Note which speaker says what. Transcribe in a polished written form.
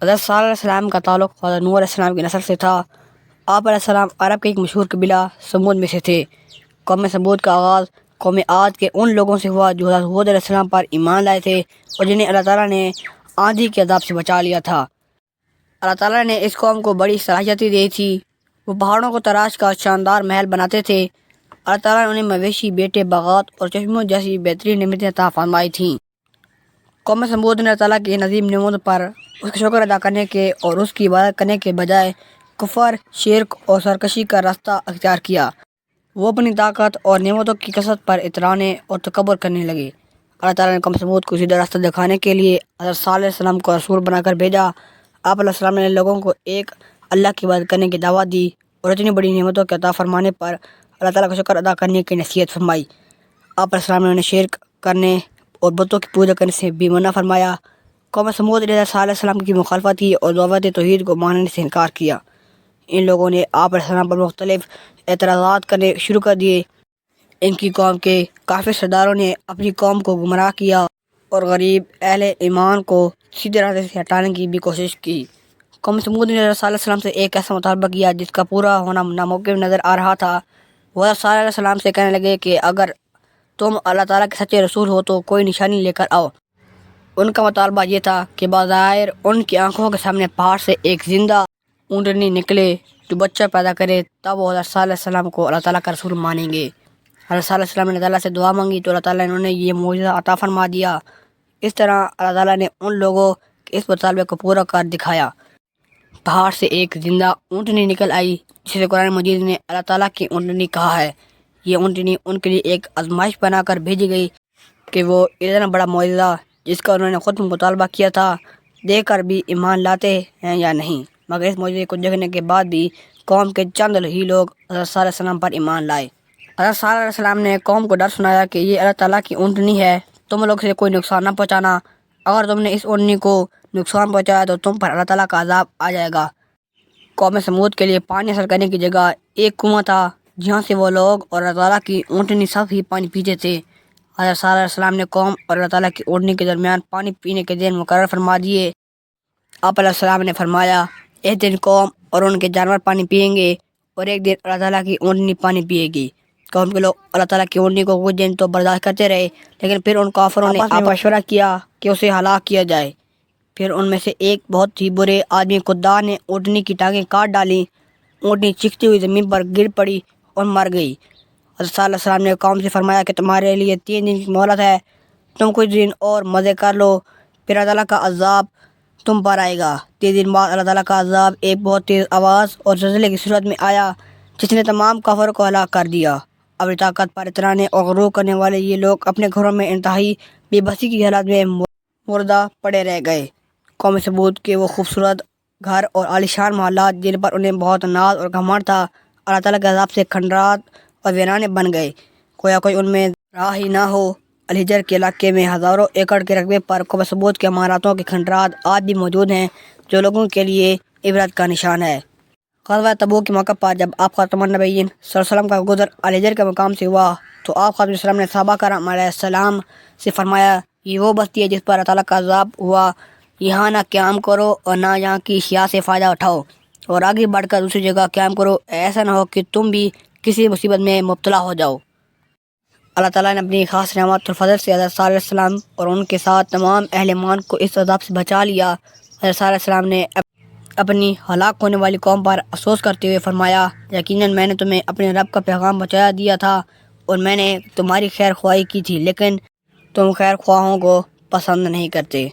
Speaker 1: حضرت صالح علیہ السلام کا تعلق حضرت نوح علیہ السلام کی نسل سے تھا۔ آپ علیہ السلام عرب کے ایک مشہور قبیلہ سمود میں سے تھے۔ قوم سمود کا آغاز قوم عاد کے ان لوگوں سے ہوا جو حضرت ہود علیہ السلام پر ایمان لائے تھے اور جنہیں اللہ تعالیٰ نے آندھی کے عذاب سے بچا لیا تھا۔ اللہ تعالیٰ نے اس قوم کو بڑی صلاحیتیں دی تھی، وہ پہاڑوں کو تراش کر شاندار محل بناتے تھے۔ اللہ تعالیٰ نے انہیں مویشی، بیٹے، باغات اور چشموں جیسی بہترین نعمتیں عطا فرمائی تھیں۔ قوم سمود نے اللہ تعالیٰ کی عظیم نعمتوں پر اس کا شکر ادا کرنے کے اور اس کی عبادت کرنے کے بجائے کفر، شرک اور سرکشی کا راستہ اختیار کیا۔ وہ اپنی طاقت اور نعمتوں کی کثرت پر اترانے اور تکبر کرنے لگے۔ اللہ تعالیٰ نے قوم سمود کو سیدھا راستہ دکھانے کے لیے حضرت صالح علیہ السلام کو رسول بنا کر بھیجا۔ آپ علیہ السلام نے لوگوں کو ایک اللہ کی عبادت کرنے کی دعوت دی اور اتنی بڑی نعمتوں کے عطا فرمانے پر اللہ تعالیٰ کا شکر ادا کرنے کی نصیحت فرمائی۔ آپ علیہ السلام نے انہیں شرک کرنے اور بتوں کی پوجا کرنے سے بھی منع فرمایا۔ قوم سمود نے حضرت صالح علیہ السلام کی مخالفت کی اور دعوت توحید کو ماننے سے انکار کیا۔ ان لوگوں نے آپ علیہ السلام پر مختلف اعتراضات کرنے شروع کر دیے۔ ان کی قوم کے کافر سرداروں نے اپنی قوم کو گمراہ کیا اور غریب اہل ایمان کو سیدھے راستے سے ہٹانے کی بھی کوشش کی۔ قوم سمود نے حضرت صالح علیہ السلام سے ایک ایسا مطالبہ کیا جس کا پورا ہونا ناممکن نظر آ رہا تھا۔ وہ حضرت صالح علیہ السلام سے کہنے لگے کہ اگر تم اللہ تعالیٰ کے سچے رسول ہو تو کوئی نشانی لے کر آؤ۔ ان کا مطالبہ یہ تھا کہ بظاہر ان کی آنکھوں کے سامنے پہاڑ سے ایک زندہ اونٹنی نکلے جو بچہ پیدا کرے، تب وہ حضرت صالح علیہ السلام کو اللہ تعالیٰ کا رسول مانیں گے۔ حضرت صالح علیہ السلام نے اللہ تعالیٰ سے دعا مانگی تو اللہ تعالیٰ نے انہیں یہ معجزہ عطا فرما دیا۔ اس طرح اللہ تعالیٰ نے ان لوگوں کے اس مطالبے کو پورا کر دکھایا۔ پہاڑ سے ایک زندہ اونٹنی نکل آئی جسے قرآن مجید نے اللہ تعالیٰ کی اونٹنی کہا ہے۔ یہ اونٹنی ان کے لیے ایک آزمائش بنا کر بھیجی گئی کہ وہ اتنا بڑا معجزہ جس کا انہوں نے خود مطالبہ کیا تھا دیکھ کر بھی ایمان لاتے ہیں یا نہیں۔ مگر اس معجزے کو دیکھنے کے بعد بھی قوم کے چند ہی لوگ حضرت صالح علیہ السلام پر ایمان لائے۔ حضرت صالح علیہ السلام نے قوم کو ڈر سنایا کہ یہ اللہ تعالیٰ کی اونٹنی ہے، تم لوگ سے کوئی نقصان نہ پہنچانا، اگر تم نے اس اونٹنی کو نقصان پہنچایا تو تم پر اللہ تعالیٰ کا عذاب آ جائے گا۔ قوم سمود کے لیے پانی حاصل کرنے کی جگہ ایک کنواں تھا جہاں سے وہ لوگ اور اللہ تعالیٰ کی اونٹنی سب ہی پانی پیتے تھے۔ حضرت صالح علیہ السلام نے قوم اور اللہ تعالیٰ کی اونٹنی کے درمیان پانی پینے کے دن مقرر فرما دیے۔ آپ علیہ السلام نے فرمایا، ایک دن قوم اور ان کے جانور پانی پئیں گے اور ایک دن اللہ تعالیٰ کی اونٹنی پانی پیے گی۔ قوم کے لوگ اللہ تعالیٰ کی اونٹنی کو کچھ دن تو برداشت کرتے رہے، لیکن پھر ان کافروں نے آپس میں مشورہ کیا کہ اسے ہلاک کیا جائے۔ پھر ان میں سے ایک بہت ہی برے آدمی قدار نے اونٹنی کی ٹانگیں کاٹ ڈالیں، اونٹنی چیختی ہوئی زمین پر گر پڑی اور مر گئی۔ حضرت صالح علیہ السلام نے قوم سے فرمایا کہ تمہارے لیے 3 دن کی مہلت ہے، تم کچھ دن اور مزے کر لو، پھر اللہ تعالیٰ کا عذاب تم پر آئے گا۔ 3 دن بعد اللہ تعالیٰ کا عذاب ایک بہت تیز آواز اور زلزلے کی صورت میں آیا جس نے تمام کافروں کو ہلاک کر دیا۔ اپنی طاقت پر اترانے اور غرور کرنے والے یہ لوگ اپنے گھروں میں انتہائی بے بسی کی حالت میں مردہ پڑے رہ گئے۔ قوم سمود کے وہ خوبصورت گھر اور عالیشان محلات جن پر انہیں بہت ناز اور گھمنڈ تھا، اللہ تعالیٰ کے عذاب سے کھنڈرات اور ویرانے بن گئے، گویا کوئی ان میں راہ ہی نہ ہو۔ الحجر کے علاقے میں ہزاروں ایکڑ کے رقبے پر قوم سمود کے عماراتوں کے کھنڈرات آج بھی موجود ہیں جو لوگوں کے لیے عبرت کا نشان ہے۔ غزوہ تبوک کے موقع پر جب آپ خاتم النبیین صلی اللہ علیہ وسلم کا گزر الحجر کے مقام سے ہوا تو آپ خاتم السلام نے صحابہ کرام علیہ السلام سے فرمایا، یہ وہ بستی ہے جس پر اللہ تعالیٰ کا عذاب ہوا، یہاں نہ قیام کرو اور نہ یہاں کی اشیاء سے فائدہ اٹھاؤ، اور آگے بڑھ کر دوسری جگہ قیام کرو، ایسا نہ ہو کہ تم بھی کسی مصیبت میں مبتلا ہو جاؤ۔ اللہ تعالیٰ نے اپنی خاص نعمت اور فضل سے حضرت صالح علیہ السلام اور ان کے ساتھ تمام اہل ایمان کو اس عذاب سے بچا لیا۔ حضرت صالح علیہ السلام نے اپنی ہلاک ہونے والی قوم پر افسوس کرتے ہوئے فرمایا، یقیناً میں نے تمہیں اپنے رب کا پیغام پہنچا دیا تھا اور میں نے تمہاری خیر خواہی کی تھی، لیکن تم خیر خواہوں کو پسند نہیں کرتے۔